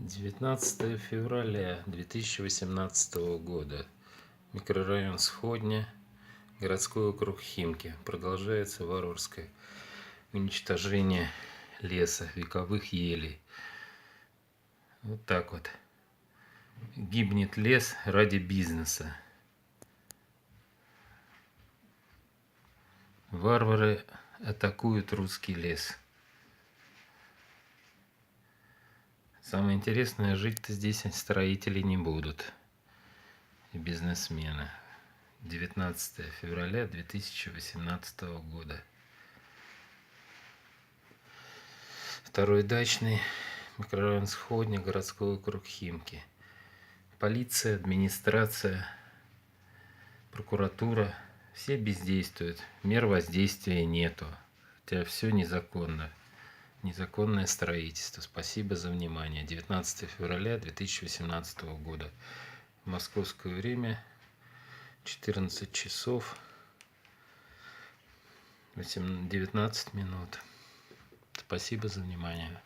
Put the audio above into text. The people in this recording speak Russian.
19 февраля 2018 года. Микрорайон Сходня, городской округ Химки. Продолжается варварское уничтожение леса, вековых елей. Вот так вот. Гибнет лес ради бизнеса. Варвары атакуют русский лес. Самое интересное, жить-то здесь строители не будут. И бизнесмены. 19 февраля 2018 года. Второй дачный, микрорайон Сходня, городской округ Химки. Полиция, администрация, прокуратура, все бездействуют. Мер воздействия нету. Хотя все незаконно. Незаконное строительство. Спасибо за внимание. 19 февраля 2018 года. Московское время. 14 часов 19 минут. Спасибо за внимание.